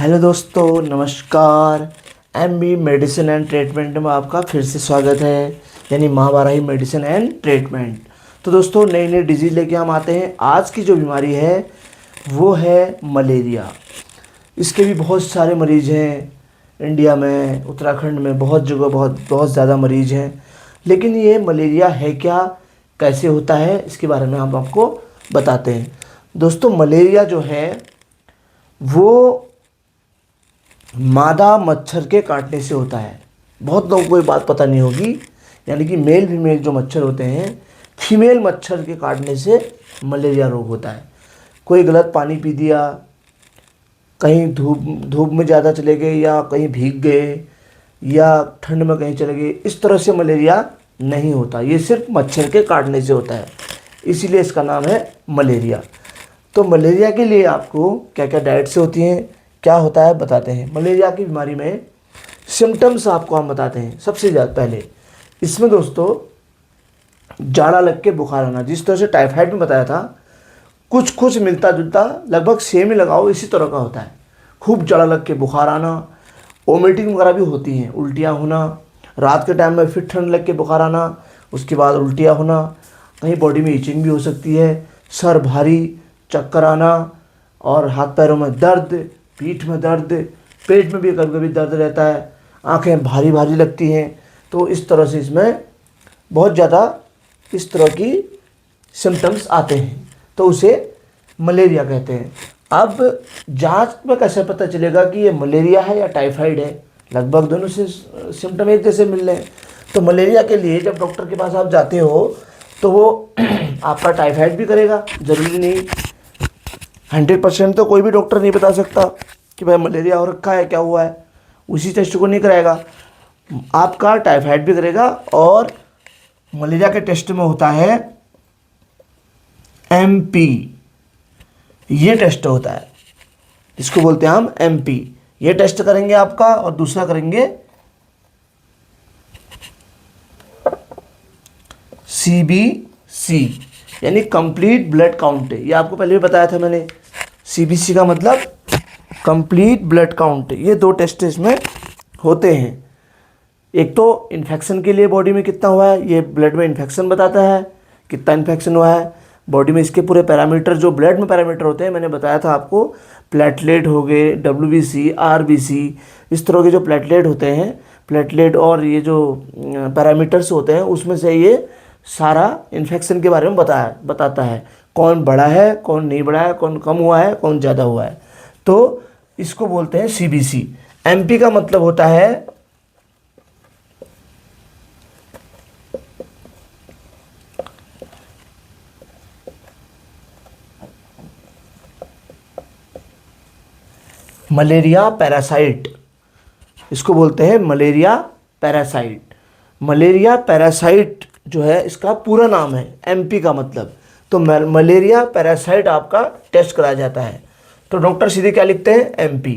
Hello दोस्तों, नमस्कार। MB medicine and treatment में आपका फिर से स्वागत है, यानी महावाराही मेडिसिन एंड ट्रीटमेंट। तो दोस्तों, नई नई डिजीज़ लेके हम आते हैं। आज की जो बीमारी है वो है मलेरिया। इसके भी बहुत सारे मरीज हैं इंडिया में, उत्तराखंड में, बहुत जगह बहुत बहुत ज़्यादा मरीज हैं। लेकिन ये मलेरिया है क्या, कैसे होता है, इसके बारे में हम आपको बताते हैं। दोस्तों, मलेरिया जो है वो मादा मच्छर के काटने से होता है। बहुत लोगों को ये बात पता नहीं होगी, यानी कि मेल फीमेल जो मच्छर होते हैं, फीमेल मच्छर के काटने से मलेरिया रोग होता है। कोई गलत पानी पी दिया, कहीं धूप धूप में ज़्यादा चले गए, या कहीं भीग गए, या ठंड में कहीं चले गए, इस तरह से मलेरिया नहीं होता। ये सिर्फ मच्छर के काटने से होता है, इसीलिए इसका नाम है मलेरिया। तो मलेरिया के लिए आपको क्या क्या डाइट से होती हैं, क्या होता है, बताते हैं। मलेरिया की बीमारी में सिम्टम्स आपको हम बताते हैं। सबसे ज़्यादा पहले इसमें दोस्तों जाड़ा लग के बुखार आना, जिस तरह से टाइफाइड में बताया था, कुछ कुछ मिलता जुलता, लगभग सेम ही लगाओ, इसी तरह का होता है। खूब जाड़ा लग के बुखार आना, वोमिटिंग वगैरह भी होती हैं, उल्टियाँ होना, रात के टाइम में फिर ठंड लग के बुखार आना, उसके बाद उल्टियाँ होना, कहीं बॉडी में इचिंग भी हो सकती है, सर भारी, चक्कर आना, और हाथ पैरों में दर्द, पीठ में दर्द, पेट में भी कभी कभी दर्द रहता है, आंखें भारी भारी लगती हैं। तो इस तरह से इसमें बहुत ज़्यादा इस तरह की सिम्टम्स आते हैं, तो उसे मलेरिया कहते हैं। अब जांच में कैसे पता चलेगा कि ये मलेरिया है या टाइफाइड है? लगभग दोनों से सिम्टम एक जैसे मिल रहे हैं। तो मलेरिया के लिए जब डॉक्टर के पास आप जाते हो तो वो आपका टाइफाइड भी करेगा, ज़रूरी नहीं। 100% तो कोई भी डॉक्टर नहीं बता सकता कि भाई मलेरिया हो रखा है, क्या हुआ है, उसी टेस्ट को नहीं कराएगा। आपका टाइफाइड भी करेगा, और मलेरिया के टेस्ट में होता है एमपी, ये टेस्ट होता है, इसको बोलते हैं हम एमपी। ये टेस्ट करेंगे आपका, और दूसरा करेंगे सीबीसी, यानी कंप्लीट ब्लड काउंट। ये आपको पहले भी बताया था मैंने। सीबीसी का मतलब कंप्लीट ब्लड काउंट। ये दो टेस्ट इसमें होते हैं। एक तो इन्फेक्शन के लिए बॉडी में कितना हुआ है, ये ब्लड में इन्फेक्शन बताता है, कितना इन्फेक्शन हुआ है बॉडी में। इसके पूरे पैरामीटर, जो ब्लड में पैरामीटर होते हैं, मैंने बताया था आपको, प्लेटलेट हो गए, डब्ल्यूबीसी, आरबीसी, इस तरह के जो प्लेटलेट होते हैं, प्लेटलेट और ये जो पैरामीटर्स होते हैं, उसमें से ये सारा इन्फेक्शन के बारे में बताता है। कौन बढ़ा है, कौन नहीं बढ़ा है, कौन कम हुआ है, कौन ज़्यादा हुआ है। तो इसको बोलते हैं सीबीसी। एमपी का मतलब होता है मलेरिया पैरासाइट। इसको बोलते हैं मलेरिया पैरासाइट। मलेरिया पैरासाइट जो है, इसका पूरा नाम है, एमपी का मतलब। तो मलेरिया पैरासाइट आपका टेस्ट कराया जाता है, तो डॉक्टर सीधे क्या लिखते हैं, एमपी,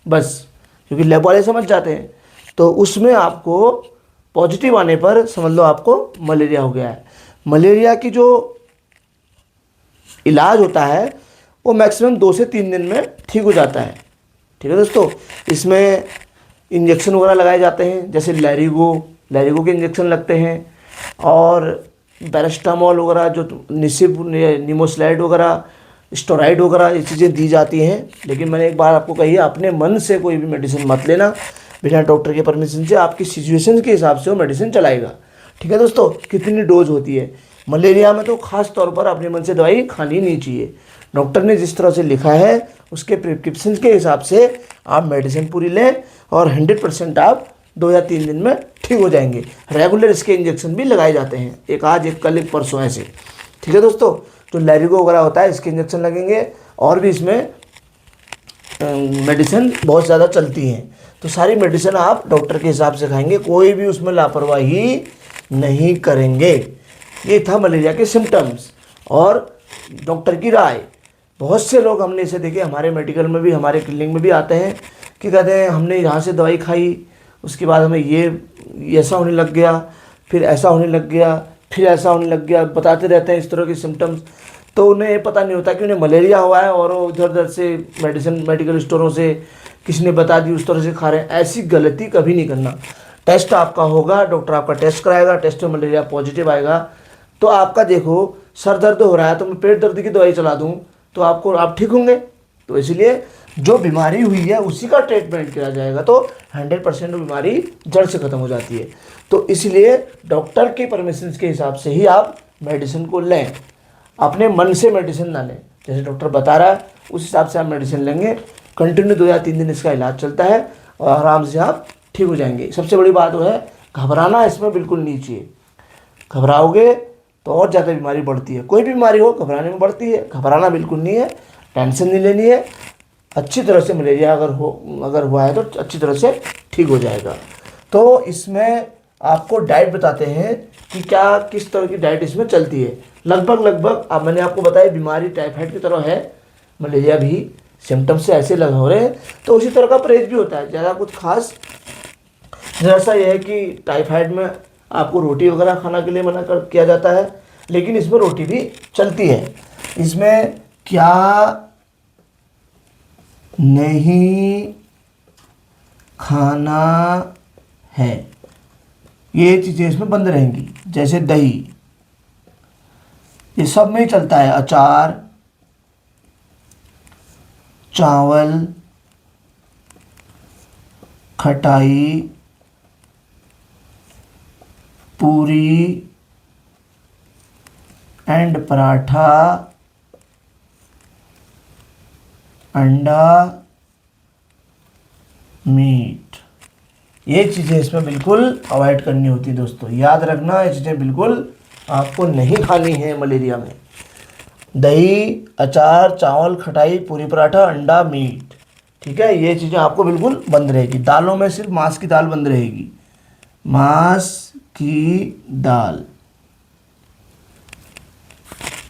बस, क्योंकि लैब वाले समझ जाते हैं। तो उसमें आपको पॉजिटिव आने पर समझ लो आपको मलेरिया हो गया है। मलेरिया की जो इलाज होता है वो मैक्सिमम 2 से 3 दिन में ठीक हो जाता है। ठीक है दोस्तों, इसमें इंजेक्शन वगैरह लगाए जाते हैं, जैसे लैरिगो के इंजेक्शन लगते हैं, और पैरास्टामोल वगैरह, जो निमोस्लाइड वगैरह, स्टेरॉइड वगैरह, ये चीज़ें दी जाती हैं। लेकिन मैंने एक बार आपको कही है, अपने मन से कोई भी मेडिसिन मत लेना, बिना डॉक्टर के परमिशन से। आपकी सिचुएशन के हिसाब से वो मेडिसिन चलाएगा। ठीक है दोस्तों, कितनी डोज होती है मलेरिया में, तो खास तौर पर अपने मन से दवाई खानी नहीं चाहिए। डॉक्टर ने जिस तरह से लिखा है उसके प्रिस्क्रिप्शन के हिसाब से आप मेडिसिन पूरी लें, और 100% आप 2 या 3 दिन में ठीक हो जाएंगे। रेगुलर इसके इंजेक्शन भी लगाए जाते हैं, एक आज, एक कल, एक परसों, ऐसे। ठीक है दोस्तों, जो लैरिगो वगैरह होता है, इसके इंजेक्शन लगेंगे, और भी इसमें मेडिसिन बहुत ज़्यादा चलती हैं। तो सारी मेडिसिन आप डॉक्टर के हिसाब से खाएंगे, कोई भी उसमें लापरवाही नहीं करेंगे। ये था मलेरिया के सिम्टम्स और डॉक्टर की राय। बहुत से लोग हमने इसे देखे, हमारे मेडिकल में भी, हमारे क्लिनिक में भी आते हैं कि कहते हैं हमने यहाँ से दवाई खाई, उसके बाद हमें ये ऐसा होने लग गया, फिर ऐसा होने लग गया, फिर ऐसा होने लग गया, बताते रहते हैं इस तरह के सिम्टम्स। तो उन्हें ये पता नहीं होता कि उन्हें मलेरिया हुआ है और वो इधर उधर से मेडिकल स्टोरों से किसी ने बता दी उस तरह से खा रहे हैं। ऐसी गलती कभी नहीं करना। टेस्ट आपका होगा, डॉक्टर आपका टेस्ट कराएगा, टेस्ट में मलेरिया पॉजिटिव आएगा तो आपका देखो सर दर्द हो रहा है तो मैं पेट दर्द की दवाई चला दूँ तो आप ठीक होंगे। तो इसलिए जो बीमारी हुई है उसी का ट्रीटमेंट किया जाएगा तो 100% बीमारी जड़ से ख़त्म हो जाती है। तो इसलिए डॉक्टर के परमिशन के हिसाब से ही आप मेडिसिन को लें, अपने मन से मेडिसिन ना लें। जैसे डॉक्टर बता रहा है उस हिसाब से आप मेडिसिन लेंगे, कंटिन्यू 2 या 3 दिन इसका इलाज चलता है और आराम से आप ठीक हो जाएंगे। सबसे बड़ी बात वो है घबराना इसमें बिल्कुल नहीं चाहिए। घबराओगे तो और ज़्यादा बीमारी बढ़ती है। कोई भी बीमारी हो घबराने में बढ़ती है, घबराना बिल्कुल नहीं है, टेंशन नहीं लेनी है। अच्छी तरह से मलेरिया अगर हुआ है तो अच्छी तरह से ठीक हो जाएगा। तो इसमें आपको डाइट बताते हैं कि क्या किस तरह की डाइट इसमें चलती है। लगभग अब मैंने आपको बताया बीमारी टाइफाइड की तरह है, मलेरिया भी सिम्टम्स से ऐसे लग हो रहे हैं तो उसी तरह का परहेज भी होता है। ज़्यादा कुछ खास जैसा यह है कि टाइफाइड में आपको रोटी वगैरह खाना के लिए मना कर किया जाता है, लेकिन इसमें रोटी भी चलती है। इसमें क्या नहीं खाना है ये चीज़ें इसमें बंद रहेंगी। जैसे दही, ये सब में ही चलता है। अचार, चावल, खटाई, पूरी एंड पराठा, अंडा, मीट, ये चीज़ें इसमें बिल्कुल अवॉइड करनी होती है दोस्तों। याद रखना ये चीज़ें बिल्कुल आपको नहीं खानी है मलेरिया में। दही, अचार, चावल, खटाई, पूरी पराठा, अंडा, मीट, ठीक है, ये चीज़ें आपको बिल्कुल बंद रहेगी। दालों में सिर्फ मांस की दाल बंद रहेगी, मांस की दाल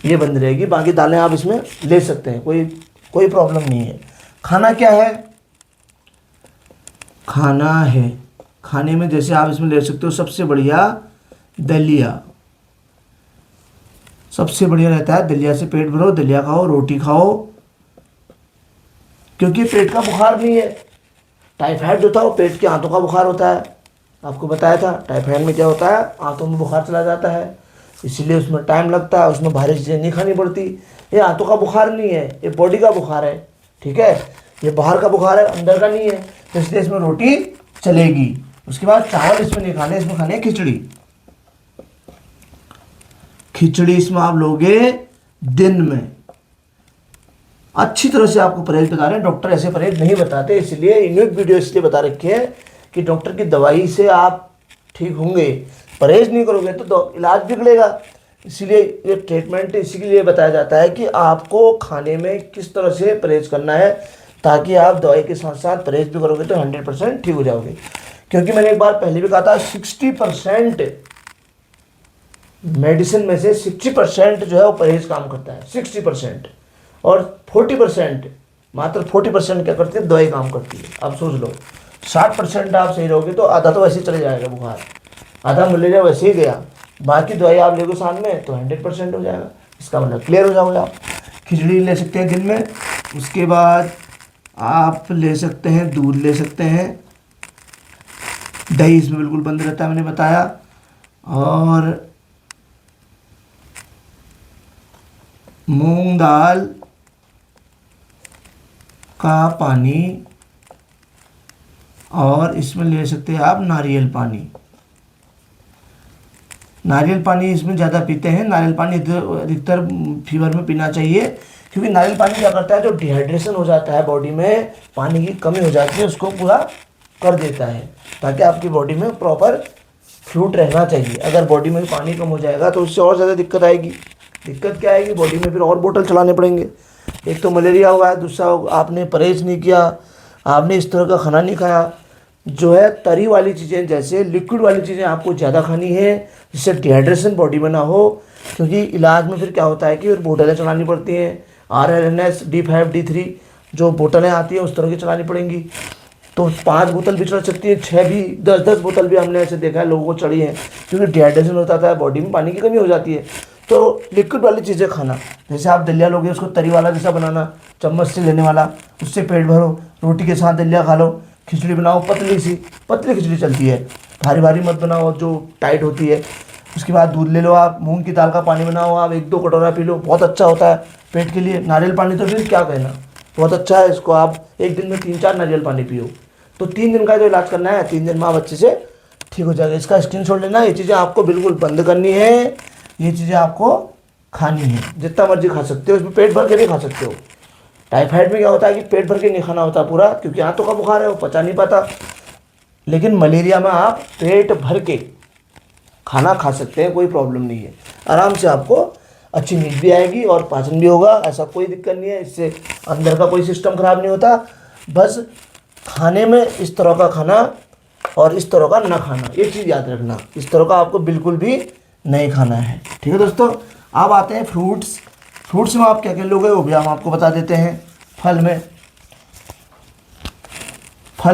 ये बंद रहेगी। बाकी दालें आप इसमें ले सकते हैं, कोई प्रॉब्लम नहीं है। खाना क्या है? खाना है, खाने में जैसे आप इसमें ले सकते हो सबसे बढ़िया दलिया, सबसे बढ़िया रहता है। दलिया से पेट भरो, दलिया खाओ, रोटी खाओ, क्योंकि पेट का बुखार नहीं है। टाइफाइड जो था वो पेट के आंतों का बुखार होता है, आपको बताया था। टाइफाइड में क्या होता है, आंतों में बुखार चला जाता है, इसीलिए उसमें टाइम लगता है, उसमें भारी चीज़ें नहीं खानी पड़ती। ये आंतों का बुखार नहीं है, ये बॉडी का बुखार है, ठीक है, ये बाहर का बुखार है, अंदर का नहीं है। तो इसलिए इसमें रोटी चलेगी। उसके बाद चावल इसमें नहीं खाने, इसमें खाने खिचड़ी। खिचड़ी इसमें आप लोगे दिन में। अच्छी तरह से आपको परहेज बता रहे हैं, डॉक्टर ऐसे परहेज नहीं बताते, इसलिए यूनिक वीडियो इसलिए बता रखी है कि डॉक्टर की दवाई से आप ठीक होंगे। परहेज नहीं करोगे तो इलाज बिगड़ेगा। इसीलिए ये ट्रीटमेंट इसीलिए बताया जाता है कि आपको खाने में किस तरह से परहेज करना है, ताकि आप दवाई के साथ साथ परहेज भी करोगे तो 100% ठीक हो जाओगे। क्योंकि मैंने एक बार पहले भी कहा था 60% मेडिसिन में से 60% जो है वो परहेज काम करता है, 60%, और 40% मात्र 40% क्या करती है, दवाई काम करती है। अब सोच लो 60% आप सही रहोगे तो आधा तो वैसे ही चले जाएगा बुखार, आधा मलेरिया वैसे ही गया, बाकी दवाई आप लोगे साथ में तो 100% हो जाएगा। इसका मतलब क्लियर हो जाओगे आप। खिचड़ी ले सकते हैं दिन में, उसके बाद आप ले सकते हैं दूध ले सकते हैं, दही इसमें बिल्कुल बंद रहता है मैंने बताया, और मूंग दाल का पानी, और इसमें ले सकते हैं आप नारियल पानी। नारियल पानी इसमें ज़्यादा पीते हैं। नारियल पानी अधिकतर फीवर में पीना चाहिए, क्योंकि नारियल पानी क्या करता है, जो डिहाइड्रेशन हो जाता है बॉडी में, पानी की कमी हो जाती है, उसको पूरा कर देता है, ताकि आपकी बॉडी में प्रॉपर फ्लूइड रहना चाहिए। अगर बॉडी में पानी कम हो जाएगा तो उससे और ज़्यादा दिक्कत आएगी। दिक्कत क्या आएगी, बॉडी में फिर और बोतल चलाने पड़ेंगे। एक तो मलेरिया हुआ है, दूसरा आपने परहेज नहीं किया, आपने इस तरह का खाना नहीं खाया। जो है तरी वाली चीज़ें, जैसे लिक्विड वाली चीज़ें आपको ज़्यादा खानी है, जिससे डिहाइड्रेशन बॉडी में ना हो। क्योंकि इलाज में फिर क्या होता है कि फिर बोतलें चलानी पड़ती हैं, RNS D5 D3 जो बोतलें आती हैं उस तरह की चलानी पड़ेंगी। तो 5 बोतल भी चढ़ सकती है, 6 भी, 10 बोतल भी हमने ऐसे देखा है लोगों को चढ़ी है, क्योंकि डिहाइड्रेशन होता है, बॉडी में पानी की कमी हो जाती है। तो लिक्विड वाली चीज़ें खाना, जैसे आप दलिया लोगे उसको तरी वाला जैसा बनाना, चम्मच से लेने वाला, उससे पेट भरो, रोटी के साथ दलिया खा लो। खिचड़ी बनाओ पतली सी, पतली खिचड़ी चलती है, भारी भारी मत बनाओ जो टाइट होती है। उसके बाद दूध ले लो आप, मूंग की दाल का पानी बनाओ आप, 1-2 कटोरा पी लो, बहुत अच्छा होता है पेट के लिए। नारियल पानी तो फिर क्या कहना, बहुत अच्छा है, इसको आप एक दिन में 3-4 नारियल पानी पियो। तो 3 दिन का जो इलाज करना है, 3 दिन में आप अच्छे से ठीक हो जाएगा। इसका स्क्रीनशॉट लेना, ये चीज़ें आपको बिल्कुल बंद करनी है, ये चीज़ें आपको खानी है। जितना मर्जी खा सकते हो, इसमें पेट भर के नहीं खा सकते हो। टाइफाइड में क्या होता है कि पेट भर के नहीं खाना होता पूरा, क्योंकि आंतों का बुखार है, वो पचा नहीं पाता। लेकिन मलेरिया में आप पेट भर के खाना खा सकते हैं, कोई प्रॉब्लम नहीं है। आराम से आपको अच्छी नींद भी आएगी और पाचन भी होगा, ऐसा कोई दिक्कत नहीं है। इससे अंदर का कोई सिस्टम खराब नहीं होता। बस खाने में इस तरह का खाना और इस तरह का ना खाना, एक चीज़ याद रखना, इस तरह का आपको बिल्कुल भी नहीं खाना है। ठीक है दोस्तों, अब आते हैं फ्रूट्स। फ्रूट्स में आप क्या क्या लोगे वो भी हम आपको बता देते हैं। फल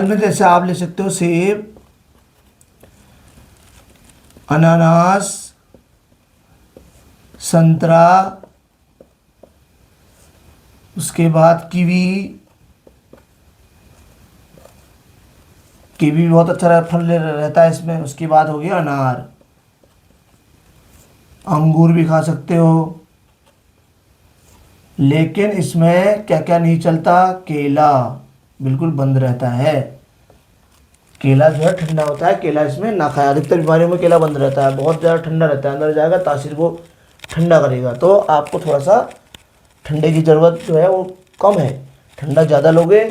में जैसे आप ले सकते हो सेब, अनानास, संतरा, उसके बाद कीवी भी बहुत अच्छा फल रहता है इसमें। उसके बाद हो गया अनार, अंगूर भी खा सकते हो। लेकिन इसमें क्या क्या नहीं चलता, केला बिल्कुल बंद रहता है। केला जो है ठंडा होता है, केला इसमें ना खाया। अधिकतर बीमारियों में केला बंद रहता है, बहुत ज़्यादा ठंडा रहता है, अंदर जाएगा तासीर को ठंडा करेगा। तो आपको थोड़ा सा ठंडे की ज़रूरत जो है वो कम है। ठंडा ज़्यादा लोगे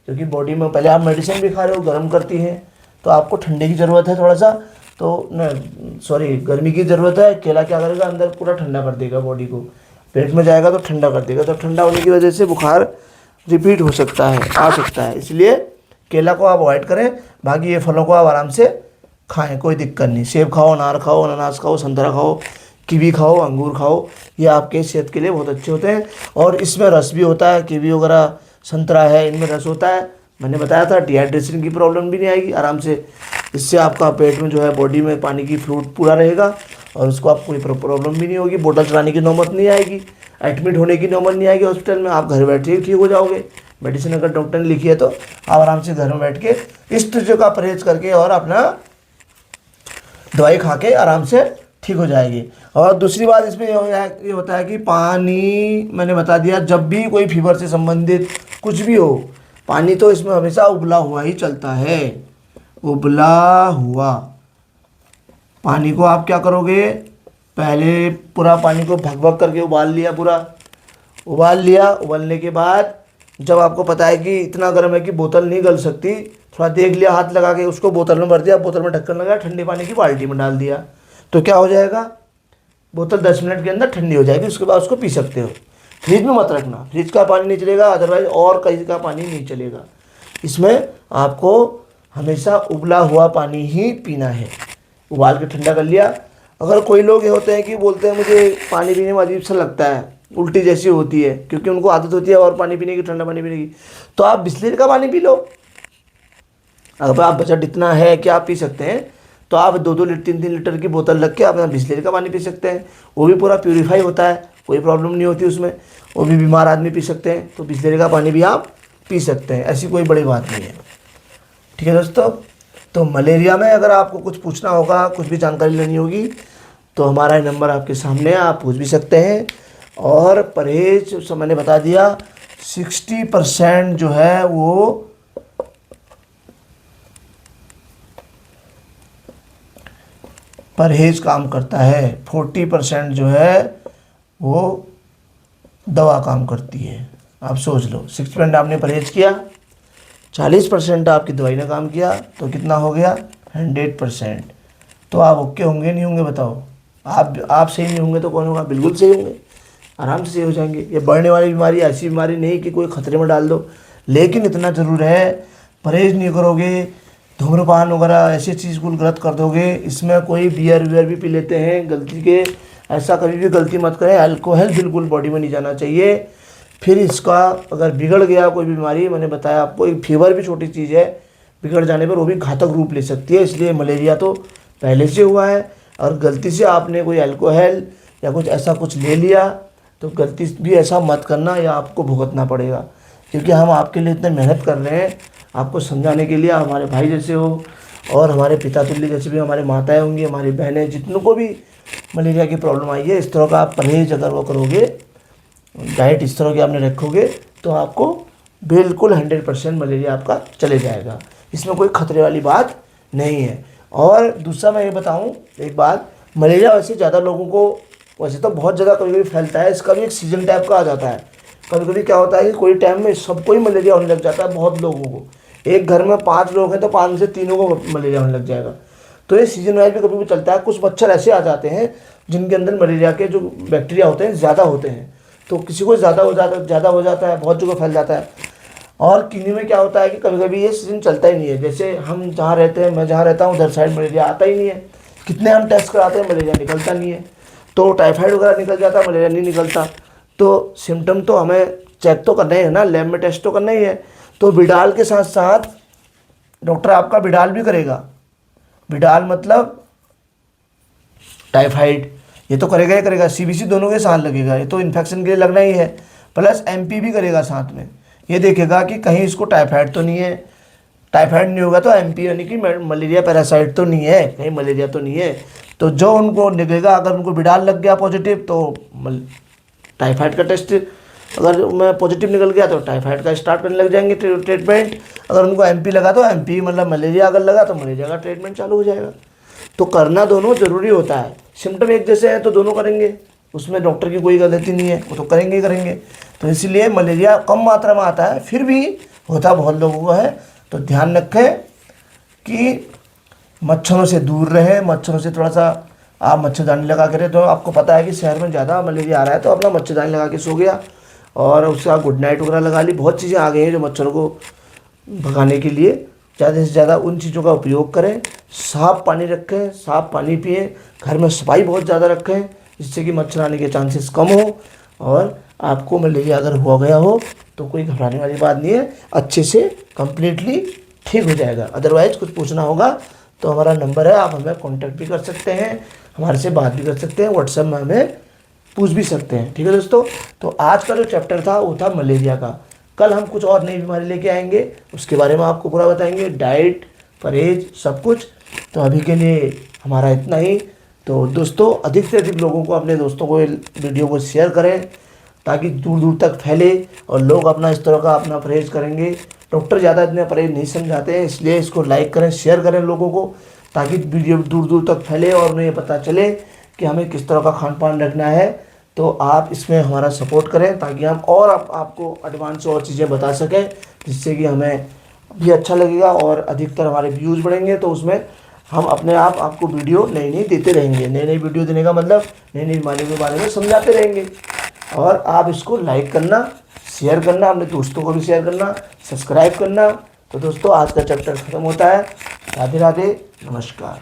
क्योंकि बॉडी में पहले आप मेडिसिन भी खा रहे हो, गर्म करती हैं, तो आपको ठंडे की ज़रूरत है थोड़ा सा। तो न सॉरी, गर्मी की ज़रूरत है। केला क्या करेगा, अंदर पूरा ठंडा कर देगा बॉडी को, पेट में जाएगा तो ठंडा कर देगा। तो ठंडा होने की वजह से बुखार रिपीट हो सकता है, आ सकता है, इसलिए केला को आप अवॉइड करें। बाकी ये फलों को आप आराम से खाएं, कोई दिक्कत नहीं। सेब खाओ, अनार खाओ, अनानास खाओ, संतरा खाओ, कीवी खाओ, अंगूर खाओ, ये आपके सेहत के लिए बहुत अच्छे होते हैं। और इसमें रस भी होता है, कीवी वगैरह संतरा है, इनमें रस होता है। मैंने बताया था डिहाइड्रेशन की प्रॉब्लम भी नहीं आएगी आराम से। इससे आपका पेट में जो है बॉडी में पानी की फ्लूइड पूरा रहेगा और उसको आप कोई प्रॉब्लम भी नहीं होगी। बोतल चलाने की नौबत नहीं आएगी, एडमिट होने की नौबत नहीं आएगी हॉस्पिटल में। आप घर बैठे ही ठीक हो जाओगे। मेडिसिन अगर डॉक्टर ने लिखी है तो आप आराम से घर में बैठ के इस चीज़ों का परहेज करके और अपना दवाई खा के आराम से ठीक हो जाएगी। और दूसरी बात इसमें ये होता है कि पानी मैंने बता दिया, जब भी कोई फीवर से संबंधित कुछ भी हो, पानी तो इसमें हमेशा उबला हुआ ही चलता है। उबला हुआ पानी को आप क्या करोगे, पहले पूरा पानी को भग भग करके उबाल लिया, पूरा उबाल लिया। उबालने के बाद जब आपको पता है कि इतना गर्म है कि बोतल नहीं गल सकती, थोड़ा देख लिया, हाथ लगा के उसको बोतल में भर दिया, बोतल में ढक्कन लगाया, ठंडे पानी की बाल्टी में डाल दिया, तो क्या हो जाएगा, बोतल 10 मिनट के अंदर ठंडी हो जाएगी। उसके बाद उसको पी सकते हो। फ्रिज में मत रखना, फ्रिज का पानी नहीं चलेगा, अदरवाइज और कहीं का पानी नहीं चलेगा। इसमें आपको हमेशा उबला हुआ पानी ही पीना है। उबाल के ठंडा कर लिया। अगर कोई लोग ये होते हैं कि बोलते हैं मुझे पानी पीने में अजीब सा लगता है, उल्टी जैसी होती है, क्योंकि उनको आदत होती है और पानी पीने की, ठंडा पानी पीने की, तो आप बिस्लेरी का पानी पी लो। अगर आप बजट इतना है कि आप पी सकते हैं तो आप 2-2 लीटर 3-3 लीटर की बोतल रख के अपना बिस्लेरी का पानी पी सकते हैं। वो भी पूरा प्यूरीफाई होता है, कोई प्रॉब्लम नहीं होती उसमें। वो भी बीमार आदमी पी सकते हैं, तो बिस्लेरी का पानी भी आप पी सकते हैं, ऐसी कोई बड़ी बात नहीं है। ठीक है दोस्तों, तो मलेरिया में अगर आपको कुछ पूछना होगा, कुछ भी जानकारी लेनी होगी, तो हमारा नंबर आपके सामने है, आप पूछ भी सकते हैं। और परहेज मैंने बता दिया, 60% जो है वो परहेज काम करता है, 40% जो है वो दवा काम करती है। आप सोच लो, 60% आपने परहेज किया, 40% आपकी दवाई ने काम किया, तो कितना हो गया, 100%। तो आप ओके होंगे नहीं होंगे बताओ? आप सही नहीं होंगे तो कौन होगा? बिल्कुल सही होंगे, आराम से सही हो जाएंगे। ये बढ़ने वाली बीमारी ऐसी बीमारी नहीं कि कोई खतरे में डाल दो, लेकिन इतना ज़रूर है, परहेज नहीं करोगे, धूम्रपान वगैरह ऐसी चीज़ को गलत कर दोगे। इसमें कोई बियर वियर भी पी लेते हैं गलती के, ऐसा कभी भी गलती मत करें। अल्कोहल बिल्कुल बॉडी में नहीं जाना चाहिए। फिर इसका अगर बिगड़ गया कोई बीमारी, मैंने बताया आपको, एक फीवर भी छोटी चीज़ है, बिगड़ जाने पर वो भी घातक रूप ले सकती है। इसलिए मलेरिया तो पहले से हुआ है, और गलती से आपने कोई अल्कोहल या कुछ ऐसा कुछ ले लिया तो गलती भी ऐसा मत करना या आपको भुगतना पड़ेगा, क्योंकि हम आपके लिए इतने मेहनत कर रहे हैं आपको समझाने के लिए। हमारे भाई जैसे हो और हमारे पिता तुल्य जैसे भी हमारे माताएं होंगी, हमारी बहनें, जितनों को भी मलेरिया की प्रॉब्लम आई है, इस तरह का आप परहेज अगर वो करोगे, डाइट इस तरह की आपने रखोगे, तो आपको बिल्कुल 100% मलेरिया आपका चले जाएगा। इसमें कोई खतरे वाली बात नहीं है। और दूसरा मैं ये बताऊं एक बात, मलेरिया वैसे ज़्यादा लोगों को, वैसे तो बहुत ज़्यादा कभी कभी फैलता है, इसका भी एक सीजन टाइप का आ जाता है। कभी कभी क्या होता है कि कोई टाइम में सबको ही मलेरिया होने लग जाता है, बहुत लोगों को। एक घर में 5 लोग हैं तो 5 में से 3 को मलेरिया होने लग जाएगा। तो ये सीजन वाइज भी कभी भी चलता है। कुछ मच्छर ऐसे आ जाते हैं जिनके अंदर मलेरिया के जो बैक्टीरिया होते हैं ज़्यादा होते हैं, तो किसी को ज़्यादा हो जाता है, बहुत जगह फैल जाता है। और किन्हीं में क्या होता है कि कभी कभी ये सीजन चलता ही नहीं है। जैसे हम जहाँ रहते हैं, मैं जहाँ रहता हूँ उधर साइड मलेरिया आता ही नहीं है। कितने हम टेस्ट कराते हैं, मलेरिया निकलता नहीं है। तो टाइफाइड वगैरह निकल जाता है, मलेरिया नहीं निकलता। तो सिम्टम तो हमें चेक तो करना ही है ना, लैब में टेस्ट तो करना ही है। तो बिडाल के साथ साथ डॉक्टर आपका बिडाल भी करेगा। बिडाल मतलब टाइफाइड, ये तो करेगा ही करेगा। सीबीसी दोनों के साथ लगेगा, ये तो इन्फेक्शन के लिए लगना ही है। प्लस एमपी भी करेगा साथ में, ये देखेगा कि कहीं इसको टाइफाइड तो नहीं है। टाइफाइड नहीं होगा तो एमपी यानी कि मलेरिया पैरासाइट तो नहीं है, कहीं मलेरिया तो नहीं है। तो जो उनको निकलेगा, अगर उनको बिडाल लग गया पॉजिटिव तो टाइफाइड का टेस्ट, अगर मैं पॉजिटिव निकल गया तो टाइफाइड का स्टार्ट करने लग जाएंगे ट्रीटमेंट। अगर उनको एमपी लगा तो एमपी मतलब मलेरिया अगर लगा तो मलेरिया का ट्रीटमेंट चालू हो जाएगा। तो करना दोनों ज़रूरी होता है। सिम्टम एक जैसे हैं तो दोनों करेंगे, उसमें डॉक्टर की कोई गलती नहीं है, वो तो करेंगे ही करेंगे। तो इसलिए मलेरिया कम मात्रा में आता है, फिर भी होता बहुत लोगों को है। तो ध्यान रखें कि मच्छरों से दूर रहें। मच्छरों से थोड़ा सा आप मच्छरदानी लगा के रहे। तो आपको पता है कि शहर में ज़्यादा मलेरिया आ रहा है, तो अपना मच्छरदानी लगा के सो गया और उससे आप गुड नाइट वगैरह लगा ली। बहुत चीज़ें आ गई हैं जो मच्छरों को भगाने के लिए। ज़्यादा से ज़्यादा उन चीज़ों का उपयोग करें। साफ़ पानी रखें, साफ़ पानी पिएं, घर में सफाई बहुत ज़्यादा रखें, जिससे कि मच्छर आने के चांसेस कम हो। और आपको मलेरिया अगर हो गया हो तो कोई घबराने वाली बात नहीं है, अच्छे से कंप्लीटली ठीक हो जाएगा। अदरवाइज़ कुछ पूछना होगा तो हमारा नंबर है, आप हमें कॉन्टैक्ट भी कर सकते हैं, हमारे से बात भी कर सकते हैं, व्हाट्सएप में हमें पूछ भी सकते हैं। ठीक है दोस्तों, तो आज का जो चैप्टर था वो था मलेरिया का। कल हम कुछ और नई बीमारी लेके आएंगे, उसके बारे में आपको पूरा बताएंगे, डाइट, परहेज, सब कुछ। तो अभी के लिए हमारा इतना ही। तो दोस्तों, अधिक से अधिक लोगों को, अपने दोस्तों को वीडियो को शेयर करें ताकि दूर दूर तक फैले और लोग अपना इस तरह का अपना परहेज करेंगे। डॉक्टर ज़्यादा इतने परहेज नहीं समझाते हैं, इसलिए इसको लाइक करें, शेयर करें लोगों को, ताकि वीडियो दूर दूर तक फैले और उन्हें ये पता चले कि हमें किस तरह का खान पान रखना है। तो आप इसमें हमारा सपोर्ट करें ताकि हम और आपको एडवांस और चीज़ें बता सकें, जिससे कि हमें भी अच्छा लगेगा और अधिकतर हमारे व्यूज़ बढ़ेंगे। तो उसमें हम अपने आप आपको वीडियो नई नई देते रहेंगे। नई नई वीडियो देने का मतलब नई नई बीमारियों के बारे में समझाते रहेंगे। और आप इसको लाइक करना, शेयर करना, अपने दोस्तों को भी शेयर करना, सब्सक्राइब करना। तो दोस्तों, आज का चैप्टर ख़त्म होता है। राधे राधे, नमस्कार।